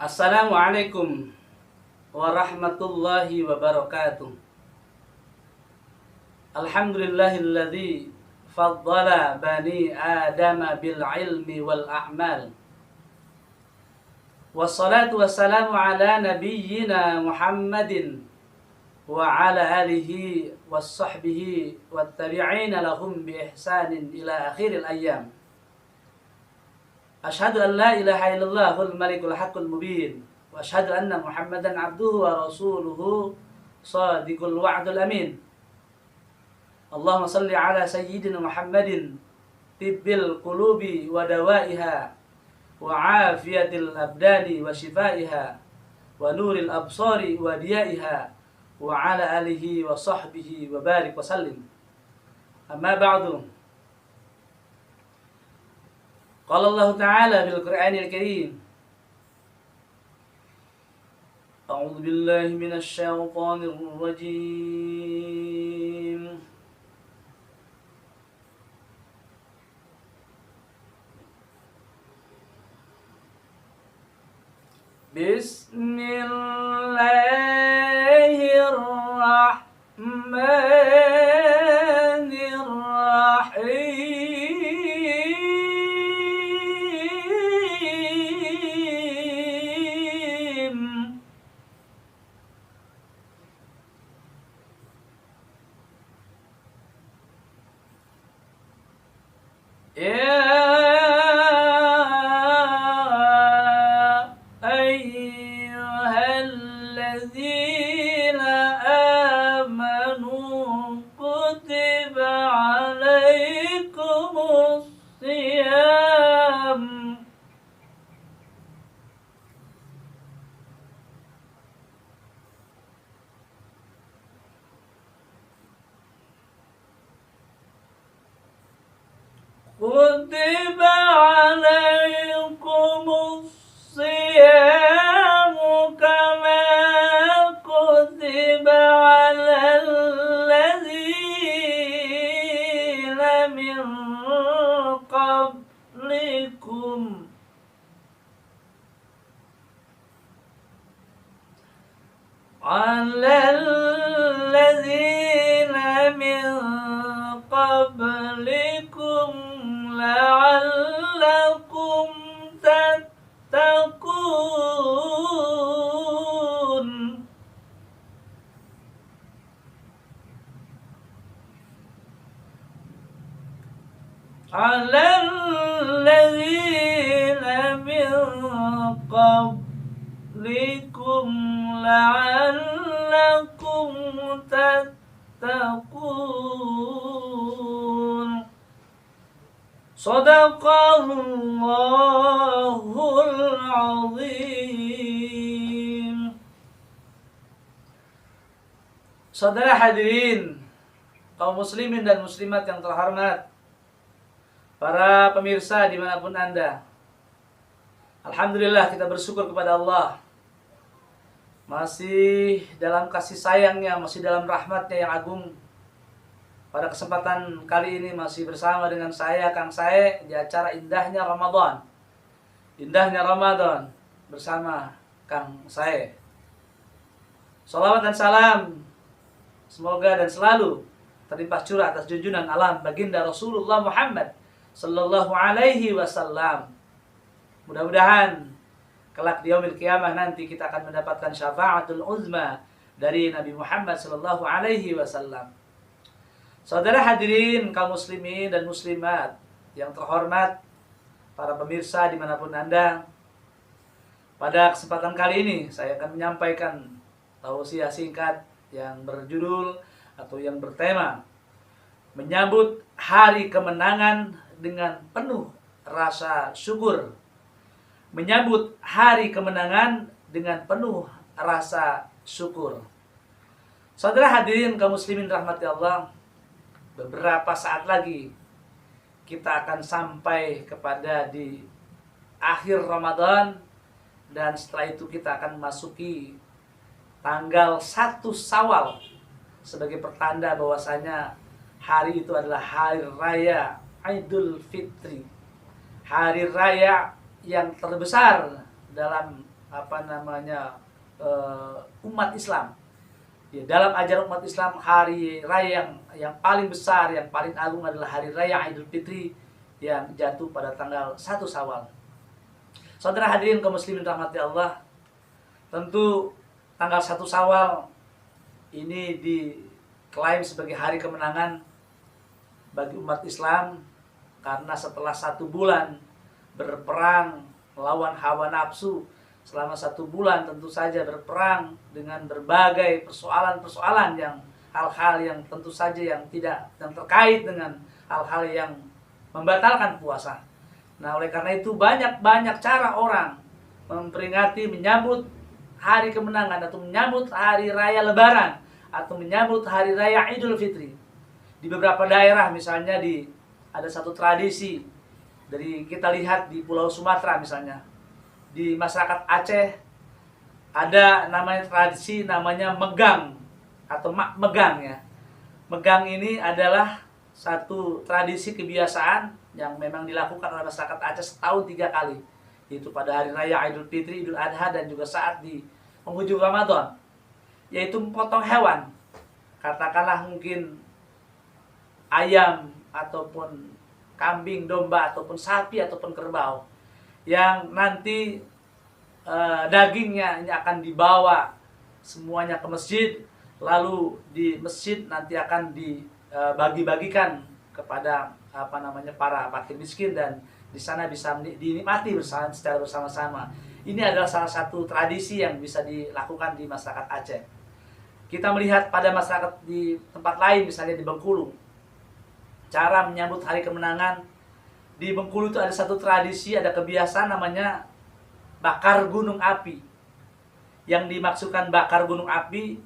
Assalamualaikum warahmatullahi wabarakatuh. Alhamdulillahilladzi faddala bani adama bil ilmi wal a'mal. Wassalatu wassalamu ala nabiyyina Muhammadin wa ala alihi wassahbihi wattabi'ina lahum bi ihsanin ila akhiril ayyam. Asyhadu an la ilaha illallahul malikul haqqul mubin wa asyhadu anna Muhammadan abduhu wa rasuluhu shadiqul wa'dul amin. Allahumma salli ala sayyidina Muhammadin tibbil qulubi wa dawaiha wa afiyatil abdani wa shifaiha wa nuril absari wa diyaiha wa ala alihi wa sahbihi wa barik wa sallim. Amma ba'du. Qala Allah Ta'ala fil Qur'anil Karim. A'udzu billahi minasy syaithanir rajim. Bismillahirrahmanirrahim. الذين آمنوا كتب عليكم الصيام كتب عليكم الصيام كما كتب على الذين من قبلكم لعلكم تتقون. على الذين من قبلكم لعلكم تتقون. Shadaqallahul azim. Saudara hadirin, kaum muslimin dan muslimat yang terhormat, para pemirsa dimanapun Anda, alhamdulillah kita bersyukur kepada Allah, masih dalam kasih sayangnya, masih dalam rahmatnya yang agung. Pada kesempatan kali ini masih bersama dengan saya, Kang Sae, di acara Indahnya Ramadan. Indahnya Ramadan bersama Kang Sae. Salawat dan salam semoga dan selalu terlimpah curah atas junjungan alam baginda Rasulullah Muhammad sallallahu alaihi wasallam. Mudah-mudahan kelak di yaumil qiyamah nanti kita akan mendapatkan syafaatul uzma dari Nabi Muhammad sallallahu alaihi wasallam. Saudara hadirin, kaum muslimin dan muslimat yang terhormat, para pemirsa dimanapun Anda, pada kesempatan kali ini saya akan menyampaikan tausiah singkat yang berjudul atau yang bertema menyambut hari kemenangan dengan penuh rasa syukur. Menyambut hari kemenangan dengan penuh rasa syukur. Saudara hadirin, kaum muslimin rahmati Allah, beberapa saat lagi kita akan sampai kepada di akhir Ramadan, dan setelah itu kita akan memasuki tanggal 1 Syawal sebagai pertanda bahwasanya hari itu adalah hari raya Idul Fitri, hari raya yang terbesar dalam umat Islam. Ya, dalam ajaran umat Islam, hari raya yang paling besar, yang paling agung adalah hari raya Idul Fitri yang jatuh pada tanggal 1 Syawal. Saudara hadirin kaum muslimin rahmati Allah, tentu tanggal 1 Syawal ini diklaim sebagai hari kemenangan bagi umat Islam, karena setelah 1 bulan berperang melawan hawa nafsu, selama 1 bulan tentu saja berperang dengan berbagai persoalan-persoalan, yang hal-hal yang tentu saja yang terkait dengan hal-hal yang membatalkan puasa. Nah, oleh karena itu banyak cara orang memperingati, menyambut hari kemenangan, atau menyambut hari raya Lebaran, atau menyambut hari raya Idul Fitri. Di beberapa daerah, misalnya ada satu tradisi dari kita lihat di Pulau Sumatera misalnya, di masyarakat Aceh ada tradisi namanya megang atau megang ya. Megang ini adalah satu tradisi kebiasaan yang memang dilakukan oleh masyarakat Aceh setahun 3 kali, yaitu pada hari raya Idul Fitri, Idul Adha, dan juga saat di penghujung Ramadan, yaitu memotong hewan. Katakanlah mungkin ayam ataupun kambing, domba, ataupun sapi, ataupun kerbau, yang nanti dagingnya ini akan dibawa semuanya ke masjid, lalu di masjid nanti akan dibagi-bagikan kepada para fakir miskin, dan di sana bisa dinikmati secara bersama-sama. Ini adalah salah satu tradisi yang bisa dilakukan di masyarakat Aceh. Kita melihat pada masyarakat di tempat lain, misalnya di Bengkulu, cara menyambut hari kemenangan. Di Bengkulu itu ada satu tradisi, ada kebiasaan namanya bakar gunung api. Yang dimaksudkan bakar gunung api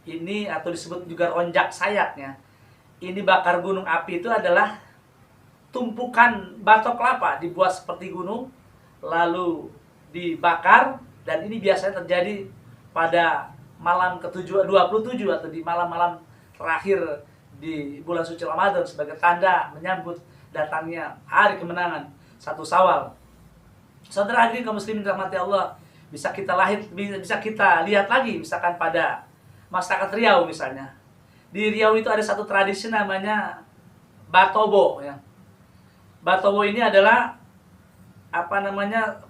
ini, atau disebut juga ronjak sayatnya, ini bakar gunung api itu adalah tumpukan batok kelapa dibuat seperti gunung, lalu dibakar, dan ini biasanya terjadi pada malam ke-27 atau di malam-malam terakhir di bulan suci Ramadan, sebagai tanda menyambut datangnya hari kemenangan 1 Syawal. Saudara hadirin kaum muslimin rahmati Allah, bisa kita lihat lagi misalkan pada masyarakat Riau misalnya. Di Riau itu ada satu tradisi namanya Batobo ya. Batobo ini adalah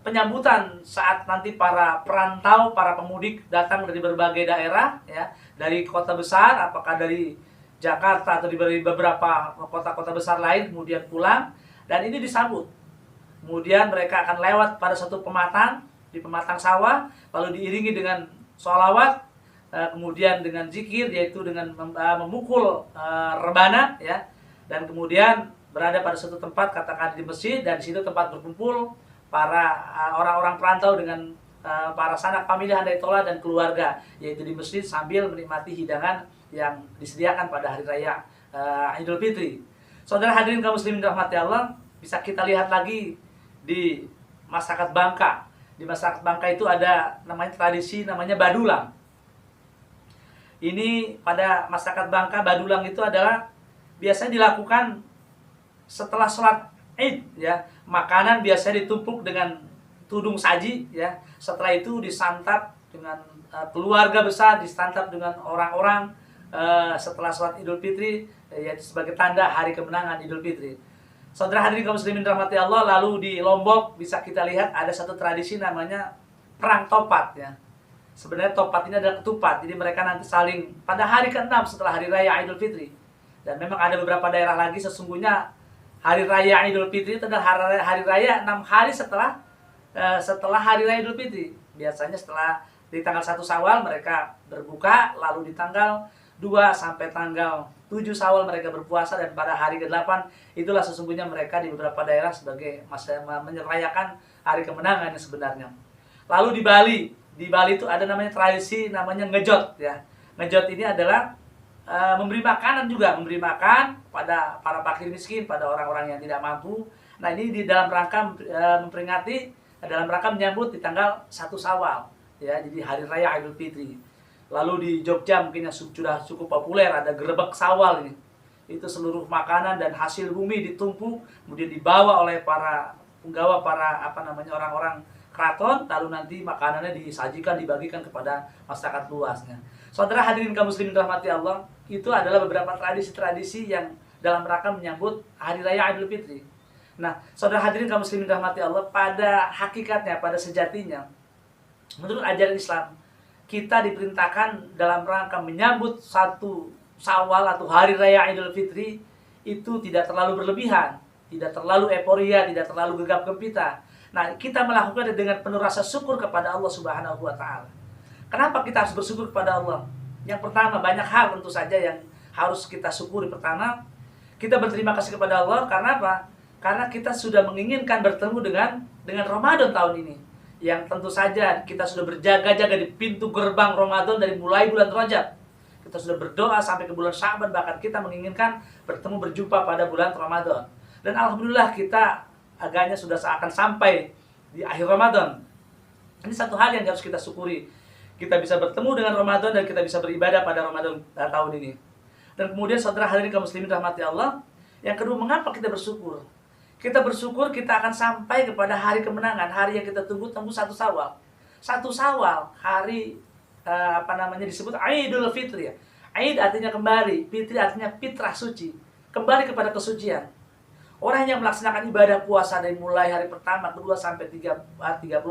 penyambutan saat nanti para perantau, para pemudik datang dari berbagai daerah ya, dari kota besar, apakah dari Jakarta atau dari beberapa kota-kota besar lain, kemudian pulang, dan ini disambut. Kemudian mereka akan lewat pada suatu pematang, di pematang sawah, lalu diiringi dengan sholawat, kemudian dengan zikir, yaitu dengan memukul rebana ya, dan kemudian berada pada suatu tempat, katakan di masjid, dan di situ tempat berkumpul para orang-orang perantau dengan para sanak pamilih handai tola dan keluarga, yaitu di masjid, sambil menikmati hidangan yang disediakan pada hari raya Idul Fitri. Saudara hadirin kaum muslimin rahmati Allah, bisa kita lihat lagi di masyarakat Bangka. Di masyarakat Bangka itu ada tradisi namanya Badulang. Ini pada masyarakat Bangka, Badulang itu adalah biasanya dilakukan setelah sholat Id ya. Makanan biasanya ditumpuk dengan tudung saji ya. Setelah itu disantap dengan keluarga besar, disantap dengan orang-orang setelah sholat Idul Fitri, yaitu sebagai tanda hari kemenangan Idul Fitri. Saudara hadirin kaum muslimin rahmati Allah, lalu di Lombok bisa kita lihat ada satu tradisi namanya perang topat ya. Sebenarnya topat ini adalah ketupat, jadi mereka nanti saling pada hari ke-6 setelah hari raya Idul Fitri. Dan memang ada beberapa daerah lagi, sesungguhnya hari raya Idul Fitri itu adalah hari raya 6 hari setelah hari raya Idul Fitri. Biasanya setelah di tanggal 1 Syawal mereka berbuka, lalu di tanggal 2 sampai tanggal 7 Syawal mereka berpuasa, dan pada hari ke-8 itulah sesungguhnya mereka di beberapa daerah sebagai merayakan hari kemenangan sebenarnya. Lalu di Bali itu ada namanya tradisi namanya ngejot ya. Ngejot ini adalah memberi makanan juga, memberi makan pada para fakir miskin, pada orang-orang yang tidak mampu. Nah, ini di dalam rangka memperingati, dalam rangka menyambut di tanggal 1 Syawal ya, jadi hari raya Idul Fitri. Lalu di Jogja mungkin yang sudah cukup populer ada gerebek sawal ini. Itu seluruh makanan dan hasil bumi ditumpuk, kemudian dibawa oleh para penggawa, para orang-orang keraton, lalu nanti makanannya disajikan, dibagikan kepada masyarakat luasnya. Saudara hadirin kaum muslimin rahmati Allah, itu adalah beberapa tradisi-tradisi yang dalam rangka menyambut Hari Raya Idul Fitri. Nah, saudara hadirin kaum muslimin rahmati Allah, pada hakikatnya, pada sejatinya, menurut ajaran Islam, kita diperintahkan dalam rangka menyambut satu Syawal atau Hari Raya Idul Fitri itu tidak terlalu berlebihan, tidak terlalu euforia, tidak terlalu gegap gempita. Nah, kita melakukannya dengan penuh rasa syukur kepada Allah Subhanahu wa taala. Kenapa kita harus bersyukur kepada Allah? Yang pertama, banyak hal tentu saja yang harus kita syukuri. Pertama, kita berterima kasih kepada Allah karena apa? Karena kita sudah menginginkan bertemu dengan Ramadan tahun ini. Yang tentu saja kita sudah berjaga-jaga di pintu gerbang Ramadan dari mulai bulan Rajab. Kita sudah berdoa sampai ke bulan Sya'ban, bahkan kita menginginkan berjumpa pada bulan Ramadan. Dan alhamdulillah kita agaknya sudah akan sampai di akhir Ramadan. Ini satu hal yang harus kita syukuri. Kita bisa bertemu dengan Ramadan dan kita bisa beribadah pada Ramadan tahun ini. Dan kemudian saudara hadirin kaum muslimin rahmati Allah, yang kedua, mengapa kita bersyukur? Kita bersyukur kita akan sampai kepada hari kemenangan, hari yang kita tunggu-tunggu, satu Syawal. Satu Syawal, hari disebut Idul Fitri ya. Aid artinya kembali, Fitri artinya fitrah suci, kembali kepada kesucian. Orang yang melaksanakan ibadah puasa dari mulai hari pertama, kedua sampai 30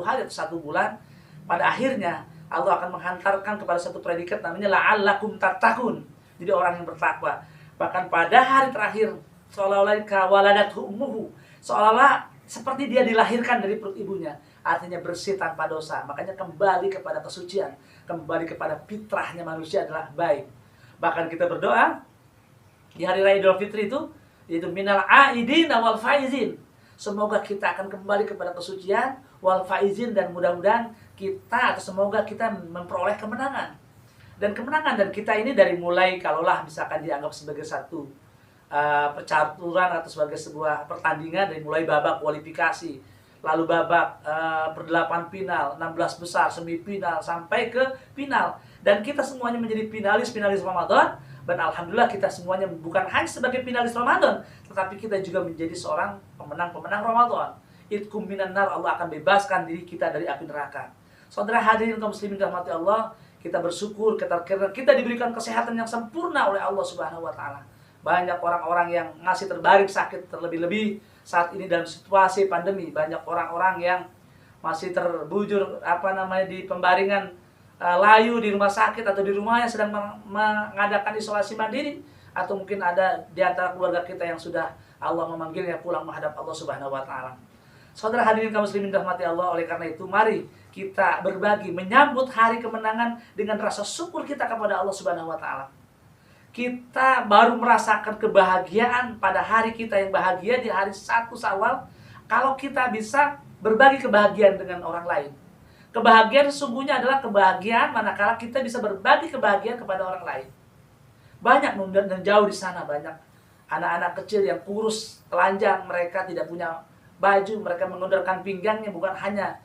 hari atau 1 bulan, pada akhirnya Allah akan menghantarkan kepada satu predikat namanya la'allakum tattaqun. Jadi orang yang bertakwa. Bahkan pada hari terakhir, seolah-olah kawaladathu ummuhu, seolah-olah seperti dia dilahirkan dari perut ibunya, artinya bersih tanpa dosa. Makanya kembali kepada kesucian, kembali kepada fitrahnya manusia adalah baik. Bahkan kita berdoa di hari Raya Idul Fitri itu, yaitu minal aidin wal faizin. Semoga kita akan kembali kepada kesucian, wal faizin, dan mudah-mudahan kita atau semoga kita memperoleh kemenangan. Dan kemenangan dan kita ini dari mulai kalaulah misalkan dianggap sebagai satu percaturan atau sebagai sebuah pertandingan, dari mulai babak kualifikasi, lalu babak per-8 final, 16 besar, semifinal sampai ke final. Dan kita semuanya menjadi finalis Ramadan. Dan alhamdulillah kita semuanya bukan hanya sebagai finalis Ramadan, tetapi kita juga menjadi seorang pemenang-pemenang Ramadan. Itkum minan nar, Allah akan bebaskan diri kita dari api neraka. Saudara hadirin kaum muslimin rahmati Allah, kita bersyukur kita diberikan kesehatan yang sempurna oleh Allah Subhanahu wa taala. Banyak orang-orang yang masih terbaring sakit, terlebih-lebih saat ini dalam situasi pandemi. Banyak orang-orang yang masih terbujur di pembaringan layu di rumah sakit atau di rumahnya sedang mengadakan isolasi mandiri, atau mungkin ada di antara keluarga kita yang sudah Allah memanggilnya pulang menghadap Allah Subhanahu wa taala. Saudara hadirin kaum muslimin rahmati Allah, oleh karena itu mari kita berbagi menyambut hari kemenangan dengan rasa syukur kita kepada Allah Subhanahu wa taala. Kita baru merasakan kebahagiaan pada hari kita yang bahagia di hari 1 Syawal kalau kita bisa berbagi kebahagiaan dengan orang lain. Kebahagiaan sesungguhnya adalah kebahagiaan manakala kita bisa berbagi kebahagiaan kepada orang lain. Banyak dan jauh di sana, banyak anak-anak kecil yang kurus, telanjang, mereka tidak punya baju, mereka mengendorkan pinggangnya bukan hanya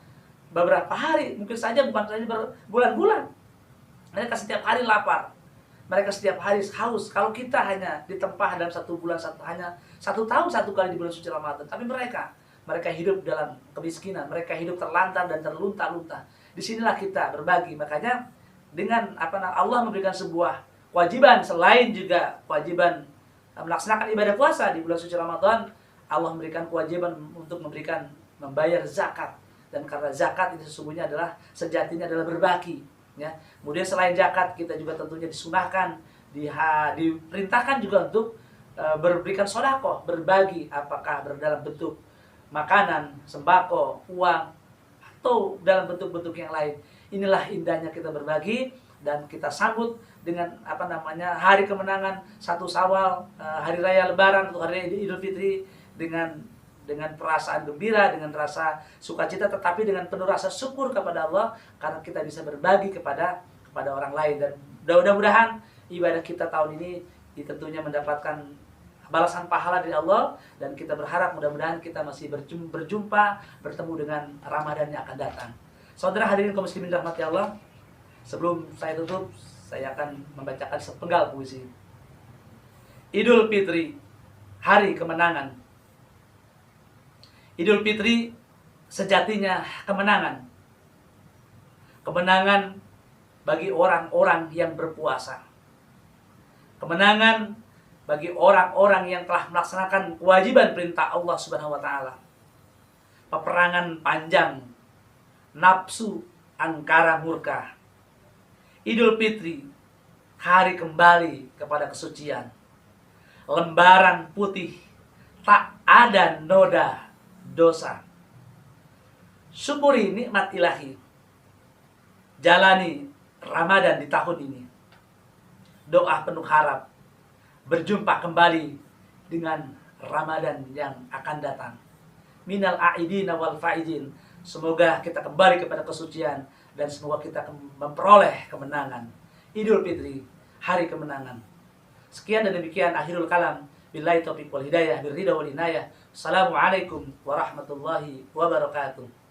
beberapa hari, mungkin saja bukan saja berbulan-bulan. Mereka setiap hari lapar, mereka setiap hari haus. Kalau kita hanya ditempah dalam 1 bulan, hanya 1 tahun 1 kali di bulan suci Ramadan, tapi mereka hidup dalam kemiskinan, mereka hidup terlantar dan terlunta-lunta. Disinilah kita berbagi. Makanya dengan Allah memberikan sebuah kewajiban, selain juga kewajiban melaksanakan ibadah puasa di bulan suci Ramadan, Allah memberikan kewajiban untuk membayar zakat. Dan karena zakat itu sesungguhnya sejatinya adalah berbagi, ya. Kemudian selain zakat, kita juga tentunya disunahkan, diperintahkan juga untuk berikan sedekah, berbagi, apakah dalam bentuk makanan, sembako, uang, atau dalam bentuk-bentuk yang lain. Inilah indahnya kita berbagi, dan kita sambut dengan hari kemenangan 1 Syawal, hari raya Lebaran atau hari Idul Fitri dengan perasaan gembira, dengan rasa sukacita, tetapi dengan penuh rasa syukur kepada Allah karena kita bisa berbagi kepada orang lain. Dan mudah-mudahan ibadah kita tahun ini tentunya mendapatkan balasan pahala dari Allah, dan kita berharap mudah-mudahan kita masih bertemu dengan Ramadan yang akan datang. Saudara hadirin kaum muslimin rahmati Allah, sebelum saya tutup, saya akan membacakan sepenggal puisi. Idul Fitri, hari kemenangan. Idul Fitri sejatinya kemenangan. Kemenangan bagi orang-orang yang berpuasa. Kemenangan bagi orang-orang yang telah melaksanakan kewajiban perintah Allah Subhanahu wa taala. Peperangan panjang, nafsu angkara murka. Idul Fitri, hari kembali kepada kesucian. Lembaran putih, tak ada noda dosa. Syukuri nikmat ilahi. Jalani Ramadan di tahun ini. Doa penuh harap berjumpa kembali dengan Ramadan yang akan datang. Minal a'idin wal fa'idin. Semoga kita kembali kepada kesucian dan semoga kita memperoleh kemenangan. Idul Fitri, hari kemenangan. Sekian dan demikian akhirul kalam. Billahi taufiq wal hidayah, birridha wal inayah. Assalamualaikum warahmatullahi wabarakatuh.